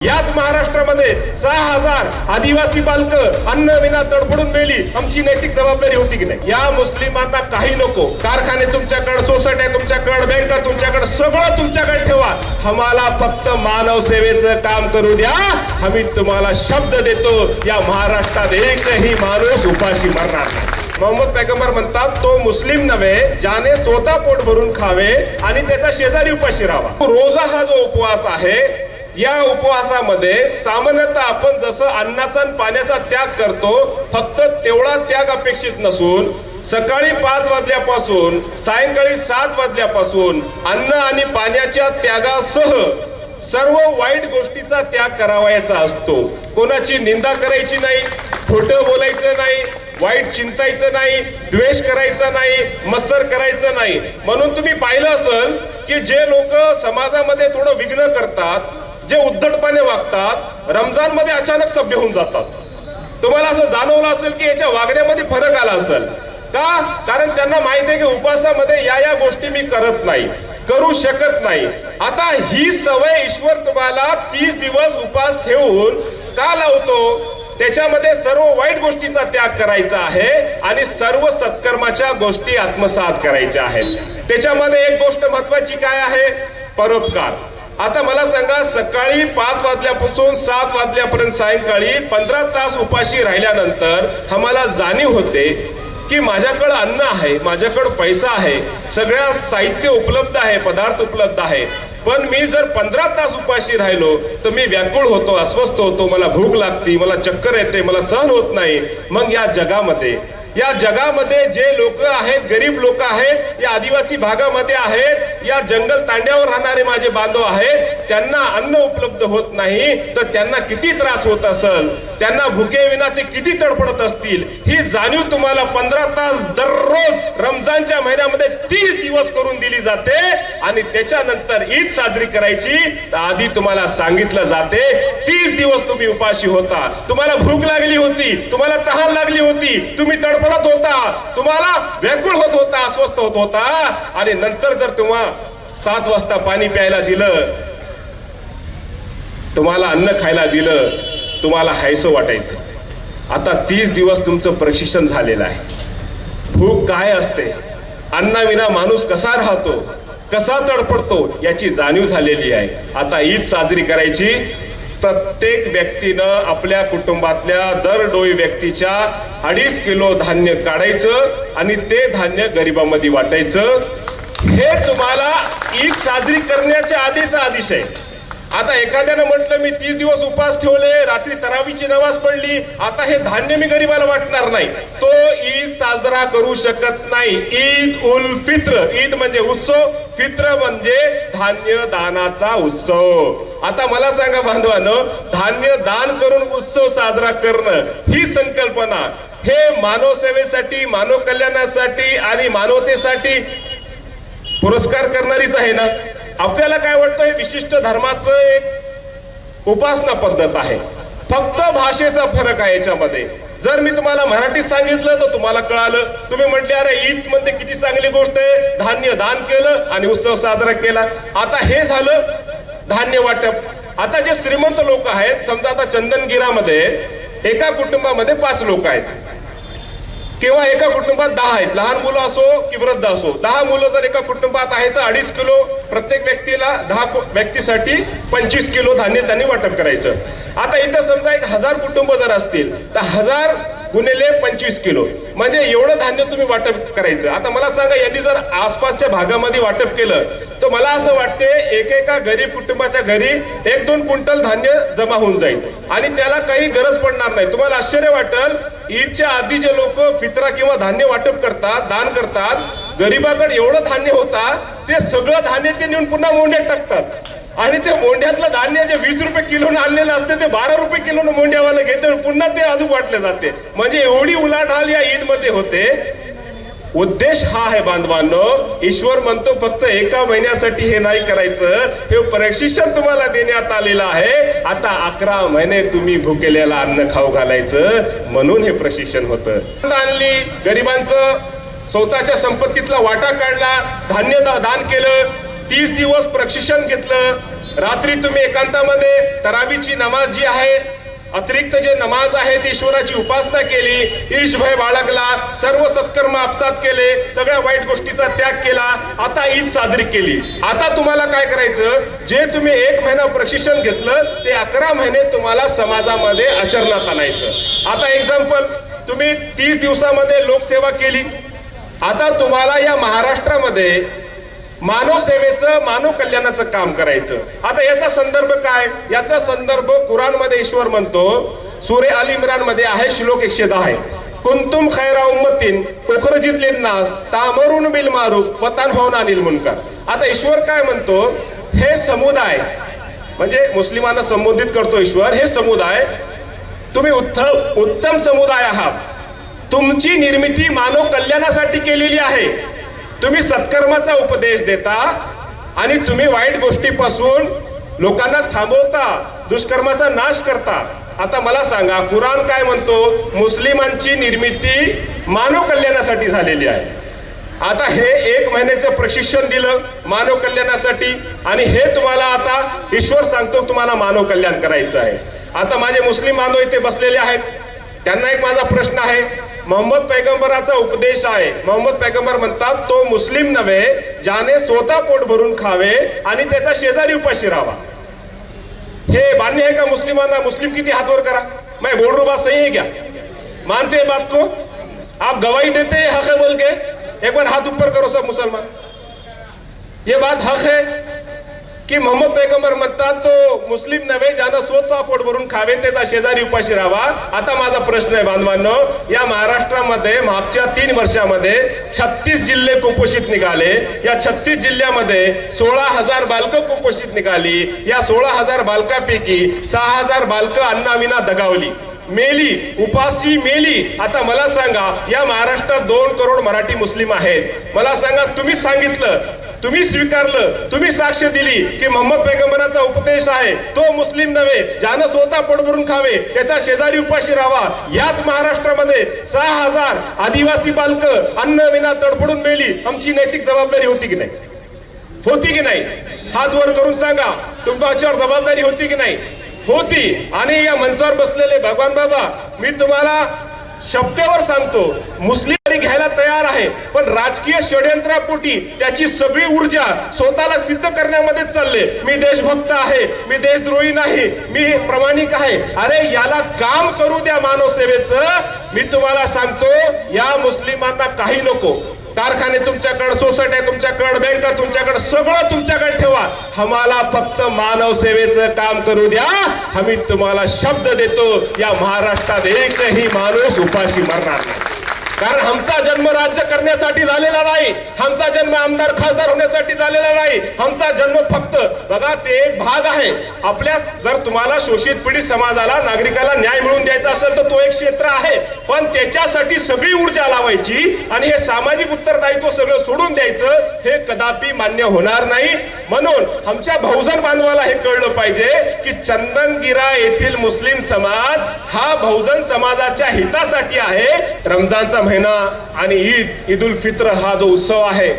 याच महाराष्ट्रामध्ये 6000 आदिवासी बालकं अन्नविना तडफडून मेली. आमची नैतिक जबाबदारी होती की नाही? या मुस्लिमांना काही नको. कारखाने तुमच्याकडे, सोसायट्या तुमच्याकडे, बँका तुमच्याकडे, सगळं तुमच्याकडे ठेवा. आम्हाला फक्त मानव सेवेचं काम करू द्या. आम्ही तुम्हाला शब्द देतो, या महाराष्ट्रात एकही माणूस उपाशी मरणार नाही. मोहम्मद पैगंबर म्हणतात, तो मुस्लिम नव्हे ज्याने स्वतः पोट भरून खावे आणि त्याचा शेजारी उपाशी राहावा. रोजा हा जो उपवास आहे, या उपवासामध्ये सामान्यतः आपण जसं अन्नाचा आणि पाण्याचा त्याग करतो, फक्त तेवढा त्याग अपेक्षित नसून सकाळी 5 वाजल्यापासून सायंकाळी 7 वाजल्यापासून अन्न आणि पाण्याच्या त्यागासह सर्व वाईट गोष्टीचा त्याग करावायचा असतो. कोणाची निंदा करायची नाही, खोटं बोलायचं नाही, वाईट चिंतायचं नाही, द्वेष करायचा नाही, मत्सर करायचं नाही. म्हणून तुम्ही पाहिलं असेल की जे लोक समाजामध्ये थोडं विघ्न करतात, जे उद्धटपणे वागतात, रमजान मध्ये अचानक सभ्य होऊन जातात. तुम्हाला असं जाणवलं असेल की याच्या वागण्यामध्ये फरक आला असेल का? कारण त्यांना माहिती आहे की उपासामध्ये या गोष्टी मी करत नाही, करू शकत नाही. आता ही सवय ईश्वर तुम्हाला 30 दिवस उपास ठेवून का लावतो? त्याच्यामध्ये सर्व वाईट गोष्टीचा त्याग करायचा आहे आणि सर्व सत्कर्माच्या गोष्टी आत्मसात करायच्या आहेत. त्याच्यामध्ये एक गोष्ट महत्वाची काय आहे? परोपकार. आता मला सांगा, सकाळी 5 वाजल्यापासून 7 वाजल्यापर्यंत सायंकाळी 15 तास उपाशी राहिल्यानंतर आम्हाला जाणीव होते की माझ्याकडे अन्न आहे, माझ्याकडे पैसा आहे, सगळ्या साहित्य उपलब्ध आहे, पदार्थ उपलब्ध आहे, पण मी जर 15 तास उपाशी राहिलो तर मी व्याकुळ होतो, अस्वस्थ होतो, मला भूक लागते, मला चक्कर येते, मला सहन होत नाही. मग या जगामध्ये जे लोक आहेत, गरीब लोक आहेत, या आदिवासी भागामध्ये आहेत, या जंगल तांड्यावर राहणारे माझे बांधव आहेत, त्यांना अन्न उपलब्ध होत नाही तर त्यांना किती त्रास होत असेल, त्यांना भुकेविना ते किती तडफडत असतील. ही जाणीव तुम्हाला 15 तास दररोज रमजानच्या महिन्यामध्ये 30 दिवस करून दिली जाते. आणि त्याच्यानंतर ईद साजरी करायची तर आधी तुम्हाला सांगितलं जाते 30 दिवस तुम्ही उपाशी होता, तुम्हाला भूक लागली होती, तुम्हाला तहान लागली होती, तुम्ही तडफडत होता, तुम्हाला व्याकुळ होत होता, अस्वस्थ होत होता. आणि नंतर जर तुम्हा 7 वाजता पाणी प्यायला दिलं, तुम्हाला अन्न खायला दिलं, तुम्हाला हायसं वाटायचं. आता 30 दिवस तुमचं प्रशिक्षण झालेलं आहे. भूक काय असते, अन्नाविना माणूस कसा राहतो, कसा तडफडतो, याची जाणीव झालेली आहे. आता ईद साजरी करायची. प्रत्येक व्यक्तीनं आपल्या कुटुंबातल्या दरडोई व्यक्तीच्या 2.5 किलो धान्य काढायचं आणि ते धान्य गरिबांमध्ये वाटायचं. हे तुम्हाला ईद साजरी करण्याच्या आधीचा आदेश आहे. आता एखाद्यानं म्हटलं मी 30 दिवस उपास ठेवले, रात्री तरावीची नमाज पडली, आता हे धान्य मी गरिबाला वाटणार नाही, तो ईद साजरा करू शकत नाही. ईद उल फित्र, ईद म्हणजे उत्सव, फित्र म्हणजे धान्य दानाचा उत्सव. आता मला सांगा बांधवांनो, धान्य दान करून उत्सव साजरा करणं ही संकल्पना, हे मानव सेवेसाठी, मानव कल्याणासाठी आणि मानवतेसाठी पुरस्कार करणारीच आहे ना. आपल्याला काय वाटतं, हे विशिष्ट धर्माचं एक उपासना पद्धत आहे, फक्त भाषेचा फरक आहे याच्यामध्ये. जर मी तुम्हाला मराठीत सांगितलं तर तुम्हाला कळालं, तुम्ही म्हटले अरे ईद मध्ये किती चांगली गोष्ट आहे, धान्य दान केलं आणि उत्सव साजरा केला. आता हे झालं धान्य वाटप. आता जे श्रीमंत लोक आहेत, समजा आता चंदनगिरामध्ये एका कुटुंबामध्ये 5 लोक आहेत किंवा एका कुटुंबात 10 आहेत, लहान मुलं असो की वृद्ध असो. 10 मुलं जर एका कुटुंबात आहेत तर 2.5 किलो प्रत्येक व्यक्तीला, 10 व्यक्तीसाठी 25 किलो धान्य त्यांनी वाटप करायचं. आता इथं समजा 1000 कुटुंब जर असतील तर 1000 गुणिले 25 किलो म्हणजे एवढं धान्य तुम्ही वाटप करायचं. आता मला सांगा, यांनी जर आसपासच्या भागामध्ये वाटप केलं तर मला असं वाटते एकेका गरीब कुटुंबाच्या घरी 1-2 क्विंटल धान्य जमा होऊन जाईल आणि त्याला काही गरज पडणार नाही. तुम्हाला आश्चर्य वाटेल, ईदच्या आधी जे लोक फित्रा किंवा धान्य वाटप करतात, दान करतात, गरिबाकडे एवढं धान्य होता ते सगळं धान्य ते नेऊन पुन्हा मोंड्यात टाकतात आणि ते मोंड्यातलं धान्य जे 20 रुपये किलोनं आणलेलं असते ते 12 रुपये किलोनं मोंड्यावाला घेते, पुन्हा ते अजून वाटले जाते. म्हणजे एवढी उलाढाल या ईद मध्ये होते. उद्देश हा आहे बांधवांनो, ईश्वर म्हणतो फक्त एका महिन्यासाठी हे नाही करायचं, हे प्रशिक्षण तुम्हाला देण्यात आलेलं आहे. आता 11 महिने तुम्ही भुकेल्याला अन्न खाऊ घालायचं, म्हणून हे प्रशिक्षण होतं. आणली गरिबांचं स्वतःच्या संपत्तीतला वाटा काढला, धान्य दान केलं, 30 दिवस प्रशिक्षण घेतलं, रात्री तुम्ही एकांतामध्ये तरावीची नमाज जी आहे, अतिरिक्त जे नमाज आहे ती ईश्वराची उपासना केली, ईश भय बाळगला, सर्व सत्कर्म आपसात केले, सगळ्या वाईट गोष्टीचा त्याग केला, आता ईद साजरी केली. आता तुम्हाला काय करायचं, जे तुम्ही 1 महिना प्रशिक्षण घेतलं ते 11 महिने तुम्हाला समाजामध्ये आचरणात आणायचं. आता एक्झाम्पल, तुम्ही 30 दिवसामध्ये लोकसेवा केली. आता तुम्हाला या महाराष्ट्रामध्ये मानव सेवेचं, मानव कल्याणाचं काम करायचं. आता याचा संदर्भ काय, याचा संदर्भ कुराणमध्ये ईश्वर म्हणतो, सूरे अल इम्रान मध्ये आहे, श्लोक 110 आहे, कुंतुम खैरा उम्मतीन उखरजित लिन्नास तामरून बिल मारूफ व तन्हौना अनिल मुनकर. आता ईश्वर काय म्हणतो, हे समुदाय म्हणजे मुस्लिमांना संबोधित करतो ईश्वर, हे समुदाय तुम्ही उत्तम समुदाय आहात, तुमची निर्मिती मानव कल्याणासाठी केलेली आहे. तुम्ही सत्कर्माचा उपदेश देता आणि तुम्ही वाईट गोष्टीपासून लोकांना थांबवता, दुष्कर्माचा नाश करता. आता मला सांगा, कुराण काय म्हणतो, मुस्लिमांची निर्मिती मानव कल्याणासाठी झालेली आहे. आता हे 1 महिन्याचं प्रशिक्षण दिलं मानव कल्याणासाठी आणि हे तुम्हाला आता ईश्वर सांगतो तुम्हाला मानव कल्याण करायचं आहे. आता माझे मुस्लिम बांधव इथे बसलेले आहेत, त्यांना एक माझा प्रश्न आहे. मोहम्मद पैगंबराचा उपदेश आहे, मोहम्मद पैगंबर म्हणतात, तो मुस्लिम नव्हे ज्याने स्वतः पोट भरून खावे आणि त्याचा शेजारी उपाशी राहावा. हे मान्य है का मुस्लिमांना? मुस्लिम किती हाथ वर करा, मैं बोल रहा हूं बात सही है क्या? मानते हैं बात को? आप गवाही देते हैं हक है बोल के? एक बार हाथ ऊपर करो सब मुसलमान. ये बात हक है की मोहम्मद पैगंबर म्हणतात, तो मुस्लिम नव्हे ज्यानं स्वतः पोट भरून खावे त्याचा शेजारी उपाशी राहावा. आता माझा प्रश्न आहे बांधवांनो, या महाराष्ट्रामध्ये मागच्या 3 वर्षामध्ये 36 जिल्हे कुपोषित निघाले. या 36 जिल्ह्यामध्ये 16,000 बालकं कुपोषित निघाली. या 16,000 बालकांपैकी 6,000 बालकं अन्नाविना दगावली, मेली, उपाशी मेली. आता मला सांगा, या महाराष्ट्रात 2 करोड मराठी मुस्लिम आहेत. मला सांगा, तुम्ही सांगितलं, तुम्ही स्वीकारलं, तुम्ही साक्ष दिली की मोहम्मद पैगंबराचा उपदेश आहे, तो मुस्लिम नव्हे ज्यानं स्वतः पोट भरून खावे त्याचा शेजारी उपाशी राहावा. याच महाराष्ट्रामध्ये 6,000 आदिवासी बालकं अन्नविना तडफडून मेली. आमची नैतिक जबाबदारी होती की नाही? होती की नाही? हात वर करून सांगा, तुमच्यावर जबाबदारी होती की नाही? होती. आणि या मंचावर बसलेले भगवान बाबा, मी तुम्हाला शब्दावर सांगतो, मुस्लिम घ्यायला तयार आहे, पण राजकीय षड्यंत्रापोटी त्याची सगळी ऊर्जा स्वतःला सिद्ध करण्यामध्ये चालले. मी देशभक्त आहे, मी देशद्रोही नाही, मी प्रामाणिक आहे. अरे याला काम करू द्या मानव सेवेचं. मी तुम्हाला सांगतो, या मुस्लिमांना काही नको. कारखाने तुमच्याकडे, सोसायट्या तुमच्याकडे, बँका तुमच्याकडे, सगळं तुमच्याकडे ठेवा. आम्हाला फक्त मानव सेवेचं काम करू द्या. आम्ही तुम्हाला शब्द देतो, या महाराष्ट्रात एकही माणूस उपाशी मरणार नाही. कारण आमचा जन्म राज्य करण्यासाठी झालेला नाही, आमचा जन्म आमदार खासदार होण्यासाठी झालेला नाही. आमचा जन्म फक्त, बघा, ते एक भाग आहे आपल्या. जर तुम्हाला शोषित पीडित समाजाला, नागरिकाला न्याय मिळवून द्यायचा असेल तर तो एक क्षेत्र आहे, पण त्याच्यासाठी सगळी ऊर्जा लावायची आणि हे सामाजिक उत्तरदायित्व सगळं सोडून द्यायचं, हे कदापि मान्य होणार नाही. म्हणून आमच्या बहुजन बांधवाला हे कळलं पाहिजे की चंदनगिरा येथील मुस्लिम समाज हा बहुजन समाजाच्या हितासाठी आहे. रमजानचा महिना आणि ईद उल फित्र हा जो उत्सव आहे,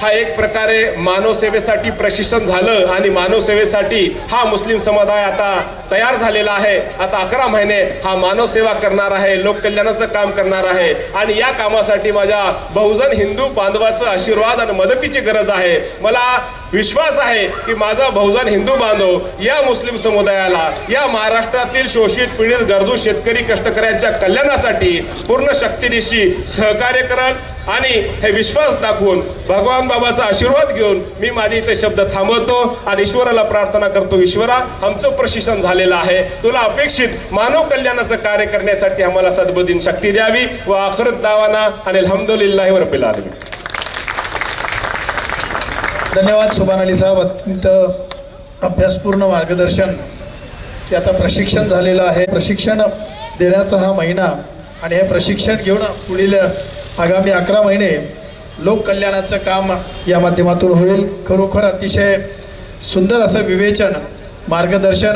हा एक प्रकारे मानव सेवेसाठी प्रशिक्षण झालं आणि मानव सेवेसाठी हा मुस्लिम समुदाय आता तयार झालेला आहे. आता 11 महिने हा मानव सेवा करणार आहे, लोककल्याणाचं काम करणार आहे. आणि या कामासाठी माझ्या बहुजन हिंदू बांधवाचं आशीर्वाद आणि मदतीची गरज आहे. मला विश्वास आहे की माझा बहुजन हिंदू बांधव या मुस्लिम समुदायाला, या महाराष्ट्रातील शोषित पीडित गरजू शेतकरी कष्टकऱ्यांच्या कल्याणासाठी पूर्ण शक्तीनिशी सहकार्य कराल. आणि हे विश्वास दाखवून भगवान बाबाचा आशीर्वाद घेऊन मी माझे इथे शब्द थांबवतो आणि ईश्वराला प्रार्थना करतो, ईश्वरा, आमचं प्रशिक्षण झालेलं आहे, तुला अपेक्षित मानव कल्याणाचं कार्य करण्यासाठी आम्हाला सद्बुद्धी शक्ती द्यावी. व आखिरत दावाना आणि अल्हम्दुलिल्लाहि रब्बिल आलमीन. धन्यवाद सुभान अली साहेब, अत्यंत अभ्यासपूर्ण मार्गदर्शन. की आता प्रशिक्षण झालेलं आहे, प्रशिक्षण देण्याचा हा महिना आणि हे प्रशिक्षण घेऊन पुढील आगामी 11 महिने लोककल्याणाचं काम या माध्यमातून होईल. खरोखर अतिशय सुंदर असं विवेचन, मार्गदर्शन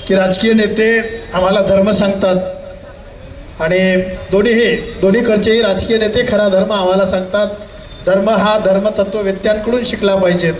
की राजकीय नेते आम्हाला धर्म सांगतात आणि दोन्हीकडचेही राजकीय नेते खरा धर्म आम्हाला सांगतात. धर्म हा धर्मतत्ववेत्यांकडून शिकला पाहिजेत.